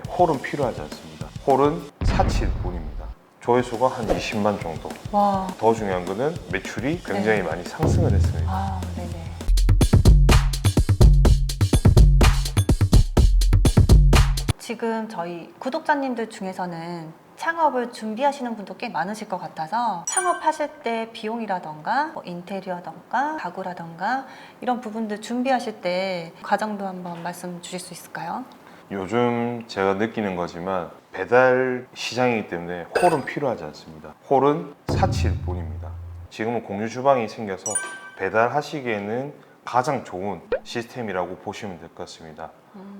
홀은 필요하지 않습니다. 홀은 사치일 뿐입니다. 조회수가 한 20만 정도. 와. 더 중요한 거는 매출이 굉장히 네. 많이 상승을 했습니다. 아, 네네. 지금 저희 구독자님들 중에서는 창업을 준비하시는 분도 꽤 많으실 것 같아서 창업하실 때 비용이라던가 뭐 인테리어던가 가구라던가 이런 부분들 준비하실 때 과정도 한번 말씀 주실 수 있을까요? 요즘 제가 느끼는 거지만 배달 시장이기 때문에 홀은 필요하지 않습니다. 홀은 사치일 뿐입니다. 지금은 공유 주방이 생겨서 배달하시기에는 가장 좋은 시스템이라고 보시면 될 것 같습니다.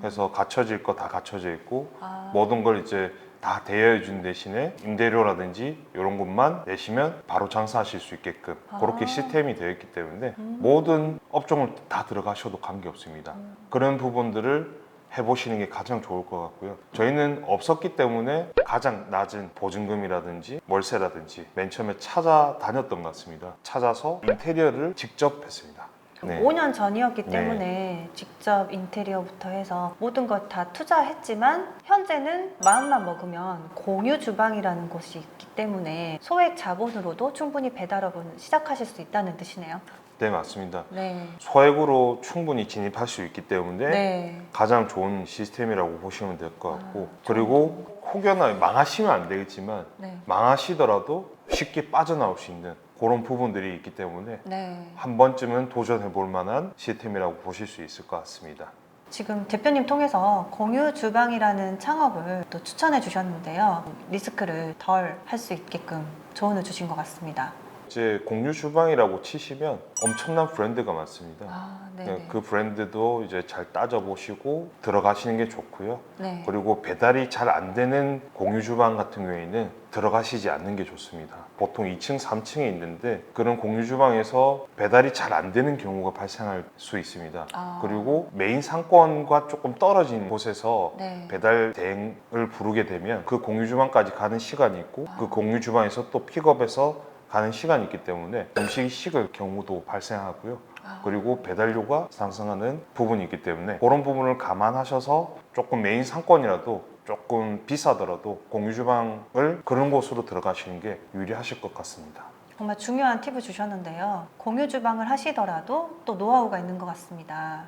그래서 갖춰질 거 다 갖춰져 있고 모든 걸 이제 다 대여해 준 대신에 임대료라든지 이런 것만 내시면 바로 장사하실 수 있게끔 그렇게 시스템이 되어 있기 때문에 모든 업종을 다 들어가셔도 관계없습니다. 그런 부분들을 해보시는 게 가장 좋을 것 같고요. 저희는 없었기 때문에 가장 낮은 보증금이라든지 월세라든지 맨 처음에 찾아다녔던 것 같습니다. 찾아서 인테리어를 직접 했습니다. 네. 5년 전이었기 네. 때문에 직접 인테리어부터 해서 모든 걸 다 투자했지만 현재는 마음만 먹으면 공유 주방이라는 곳이 있기 때문에 소액 자본으로도 충분히 배달업을 시작하실 수 있다는 뜻이네요. 네, 맞습니다. 네. 소액으로 충분히 진입할 수 있기 때문에 네. 가장 좋은 시스템이라고 보시면 될 것 같고 아, 그리고 혹여나 망하시면 안 되겠지만 네. 망하시더라도 쉽게 빠져나올 수 있는 그런 부분들이 있기 때문에 네. 한 번쯤은 도전해 볼 만한 시스템이라고 보실 수 있을 것 같습니다. 지금 대표님 통해서 공유 주방이라는 창업을 또 추천해 주셨는데요. 리스크를 덜 할 수 있게끔 조언을 주신 것 같습니다. 이제 공유 주방이라고 치시면 엄청난 브랜드가 많습니다. 아, 네네. 그 브랜드도 이제 잘 따져보시고 들어가시는 게 좋고요. 네. 그리고 배달이 잘 안 되는 공유 주방 같은 경우에는 들어가시지 않는 게 좋습니다. 보통 2층, 3층에 있는데 그런 공유 주방에서 배달이 잘 안 되는 경우가 발생할 수 있습니다. 아. 그리고 메인 상권과 조금 떨어진 곳에서 네. 배달 대행을 부르게 되면 그 공유 주방까지 가는 시간이 있고 그 공유 주방에서 또 픽업해서 가는 시간이 있기 때문에 음식이 식을 경우도 발생하고요. 그리고 배달료가 상승하는 부분이 있기 때문에 그런 부분을 감안하셔서 조금 메인 상권이라도 조금 비싸더라도 공유 주방을 그런 곳으로 들어가시는 게 유리하실 것 같습니다. 정말 중요한 팁을 주셨는데요. 공유 주방을 하시더라도 또 노하우가 있는 것 같습니다.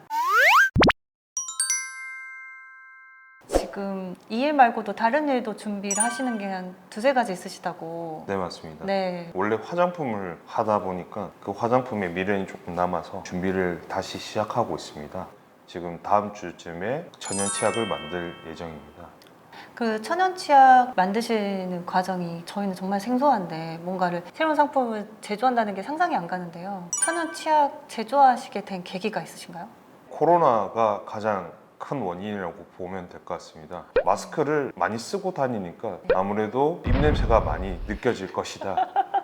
지금 이 일 말고도 다른 일도 준비를 하시는 게 한 두세 가지 있으시다고. 네, 맞습니다. 네. 원래 화장품을 하다 보니까 그 화장품에 미련이 조금 남아서 준비를 다시 시작하고 있습니다. 지금 다음 주쯤에 천연 치약을 만들 예정입니다. 그 천연 치약 만드시는 과정이 저희는 정말 생소한데 뭔가를 새로운 상품을 제조한다는 게 상상이 안 가는데요. 천연 치약 제조하시게 된 계기가 있으신가요? 코로나가 가장 큰 원인이라고 보면 될 것 같습니다. 마스크를 많이 쓰고 다니니까 아무래도 입냄새가 많이 느껴질 것이다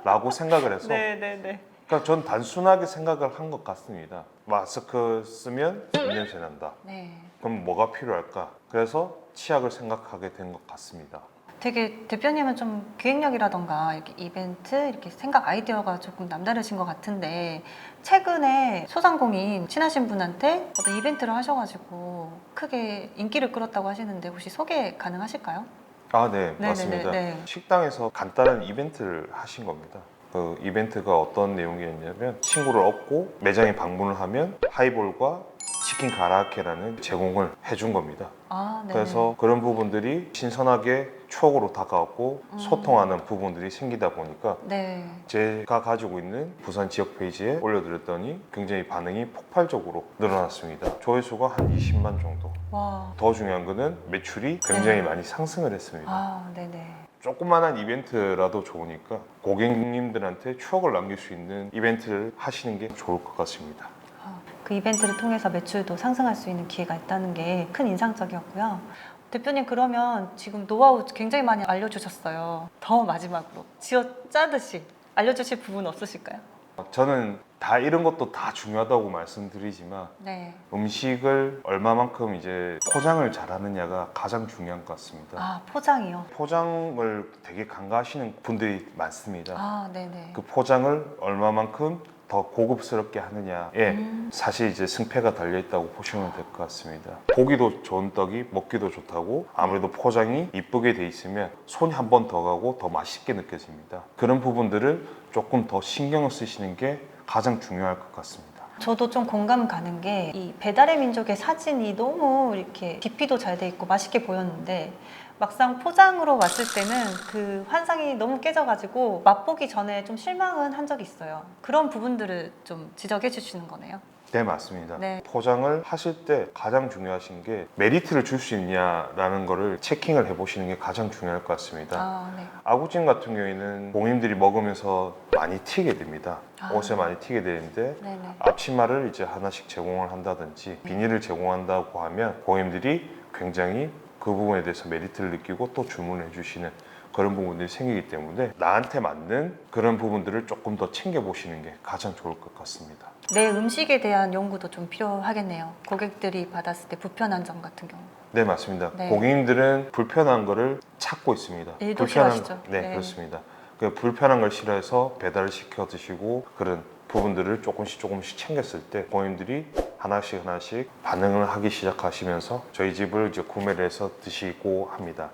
라고 생각을 해서 네네네. 그러니까 전 단순하게 생각을 한 것 같습니다. 마스크 쓰면 입냄새 난다. 네. 그럼 뭐가 필요할까? 그래서 치약을 생각하게 된 것 같습니다. 되게 대표님은 좀 기획력이라던가 이렇게 이벤트 이렇게 생각 아이디어가 조금 남다르신 것 같은데 최근에 소상공인 친하신 분한테 어떤 이벤트를 하셔가지고 크게 인기를 끌었다고 하시는데 혹시 소개 가능하실까요? 아, 네, 네네네, 맞습니다. 네. 식당에서 간단한 이벤트를 하신 겁니다. 그 이벤트가 어떤 내용이었냐면 친구를 얻고 매장에 방문을 하면 하이볼과 치킨 가라아케라는 제공을 해준 겁니다. 아, 네. 그래서 그런 부분들이 신선하게 추억으로 다가왔고 소통하는 부분들이 생기다 보니까 네. 제가 가지고 있는 부산 지역 페이지에 올려드렸더니 굉장히 반응이 폭발적으로 늘어났습니다. 조회수가 한 20만 정도. 와. 더 중요한 거는 매출이 굉장히 네. 많이 상승을 했습니다. 아, 네네. 조그만한 이벤트라도 좋으니까 고객님들한테 추억을 남길 수 있는 이벤트를 하시는 게 좋을 것 같습니다. 그 이벤트를 통해서 매출도 상승할 수 있는 기회가 있다는 게 큰 인상적이었고요. 대표님 그러면 지금 노하우 굉장히 많이 알려주셨어요. 더 마지막으로 쥐어 짜듯이 알려주실 부분 없으실까요? 저는 다 이런 것도 다 중요하다고 말씀드리지만 네. 음식을 얼마만큼 이제 포장을 잘하느냐가 가장 중요한 것 같습니다. 아, 포장이요? 포장을 되게 간과하시는 분들이 많습니다. 아, 네네. 그 포장을 얼마만큼 더 고급스럽게 하느냐에 사실 이제 승패가 달려 있다고 보시면 될 것 같습니다. 보기도 좋은 떡이 먹기도 좋다고 아무래도 포장이 이쁘게 돼 있으면 손이 한 번 더 가고 더 맛있게 느껴집니다. 그런 부분들을 조금 더 신경을 쓰시는 게 가장 중요할 것 같습니다. 저도 좀 공감 가는 게 이 배달의 민족의 사진이 너무 이렇게 깊이도 잘 돼 있고 맛있게 보였는데 막상 포장으로 왔을 때는 그 환상이 너무 깨져가지고 맛보기 전에 좀 실망은 한 적이 있어요. 그런 부분들을 좀 지적해 주시는 거네요. 네, 맞습니다. 네. 포장을 하실 때 가장 중요하신 게 메리트를 줄 수 있냐라는 거를 체킹을 해보시는 게 가장 중요할 것 같습니다. 아, 네. 아구찜 같은 경우에는 고객님들이 먹으면서 많이 튀게 됩니다. 아. 옷에 많이 튀게 되는데 네네. 앞치마를 이제 하나씩 제공을 한다든지 비닐을 제공한다고 하면 고객님들이 굉장히 그 부분에 대해서 메리트를 느끼고 또 주문을 해주시는 그런 부분들이 생기기 때문에 나한테 맞는 그런 부분들을 조금 더 챙겨보시는 게 가장 좋을 것 같습니다. 내 음식에 대한 연구도 좀 필요하겠네요. 고객들이 받았을 때 불편한 점 같은 경우. 네, 맞습니다. 네. 고객님들은 불편한 거를 찾고 있습니다. 일도 싫어하시죠? 네, 네. 그렇습니다. 그 불편한 걸 싫어해서 배달을 시켜 드시고 그런 부분들을 조금씩 챙겼을 때 고객님들이 하나씩 반응을 하기 시작하시면서 저희 집을 이제 구매를 해서 드시고 합니다.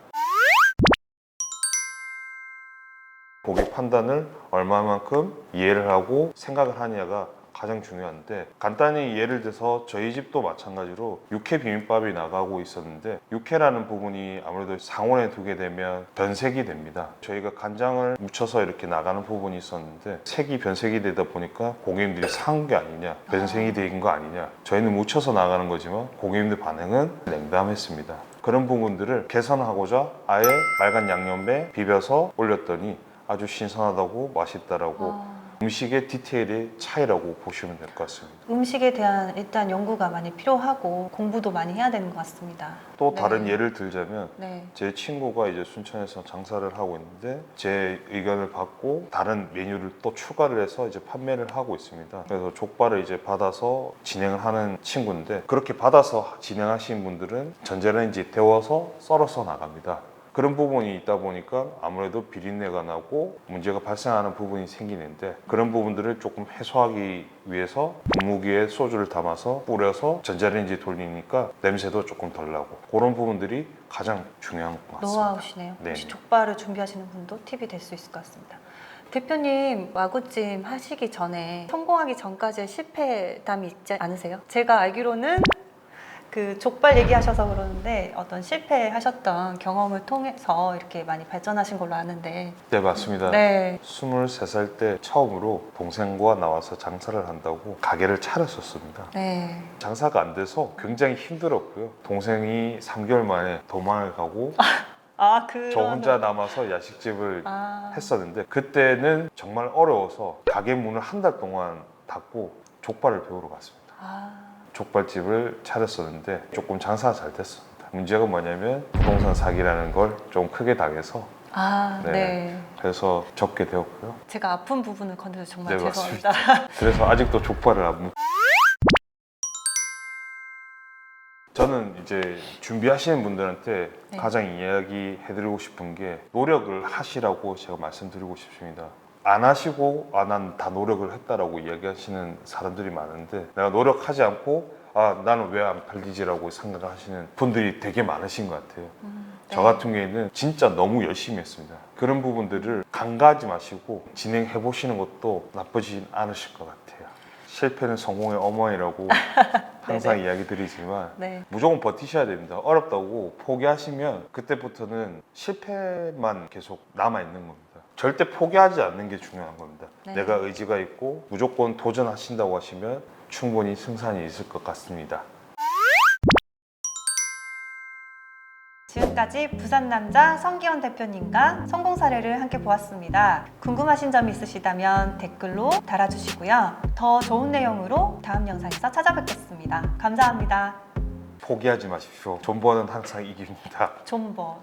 고객 판단을 얼마만큼 이해를 하고 생각을 하느냐가 가장 중요한데, 간단히 예를 들어서 저희 집도 마찬가지로 육회 비빔밥이 나가고 있었는데 육회라는 부분이 아무래도 상온에 두게 되면 변색이 됩니다. 저희가 간장을 묻혀서 이렇게 나가는 부분이 있었는데 색이 변색이 되다 보니까 고객님들이 산 게 아니냐, 변색이 된 거 아니냐, 저희는 묻혀서 나가는 거지만 고객님들 반응은 냉담했습니다. 그런 부분들을 개선하고자 아예 빨간 양념에 비벼서 올렸더니 아주 신선하다고 맛있다라고 음식의 디테일의 차이라고 보시면 될 것 같습니다. 음식에 대한 일단 연구가 많이 필요하고 공부도 많이 해야 되는 것 같습니다. 또 네. 다른 예를 들자면 네. 제 친구가 이제 순천에서 장사를 하고 있는데 제 의견을 받고 다른 메뉴를 또 추가를 해서 이제 판매를 하고 있습니다. 그래서 족발을 이제 받아서 진행을 하는 친구인데, 그렇게 받아서 진행하신 분들은 전자레인지 데워서 썰어서 나갑니다. 그런 부분이 있다 보니까 아무래도 비린내가 나고 문제가 발생하는 부분이 생기는데, 그런 부분들을 조금 해소하기 위해서 분무기에 소주를 담아서 뿌려서 전자레인지에 돌리니까 냄새도 조금 덜 나고, 그런 부분들이 가장 중요한 것 같습니다. 노하우시네요. 네. 혹시 족발을 준비하시는 분도 팁이 될 수 있을 것 같습니다. 대표님, 아구찜 하시기 전에 성공하기 전까지의 실패담이 있지 않으세요? 제가 알기로는 그 족발 얘기하셔서 그러는데 어떤 실패하셨던 경험을 통해서 이렇게 많이 발전하신 걸로 아는데. 네, 맞습니다. 네. 23살 때 처음으로 동생과 나와서 장사를 한다고 가게를 차렸었습니다. 네. 장사가 안 돼서 굉장히 힘들었고요. 동생이 3개월 만에 도망을 가고 저 혼자 남아서 야식집을 했었는데, 그때는 정말 어려워서 가게 문을 한 달 동안 닫고 족발을 배우러 갔습니다. 족발집을 차렸었는데 조금 장사가 잘 됐습니다. 문제가 뭐냐면 부동산 사기라는 걸 좀 크게 당해서 네. 그래서 접게 되었고요. 제가 아픈 부분을 건드려서 정말 네, 죄송합니다. 그래서 아직도 족발을 안 먹. 저는 이제 준비하시는 분들한테 네. 가장 이야기해드리고 싶은 게 노력을 하시라고 제가 말씀드리고 싶습니다. 안 하시고 난 다 노력을 했다라고 이야기하시는 사람들이 많은데, 내가 노력하지 않고 나는 왜 안 팔리지라고 생각하시는 분들이 되게 많으신 것 같아요. 네. 저 같은 경우에는 진짜 너무 열심히 했습니다. 그런 부분들을 간과하지 마시고 진행해 보시는 것도 나쁘진 않으실 것 같아요. 실패는 성공의 어머니라고 항상 이야기 드리지만 네. 무조건 버티셔야 됩니다. 어렵다고 포기하시면 그때부터는 실패만 계속 남아있는 겁니다. 절대 포기하지 않는 게 중요한 겁니다. 네. 내가 의지가 있고 무조건 도전하신다고 하시면 충분히 승산이 있을 것 같습니다. 지금까지 부산 남자 성기현 대표님과 성공 사례를 함께 보았습니다. 궁금하신 점이 있으시다면 댓글로 달아주시고요. 더 좋은 내용으로 다음 영상에서 찾아뵙겠습니다. 감사합니다. 포기하지 마십시오. 존버는 항상 이깁니다. 존버.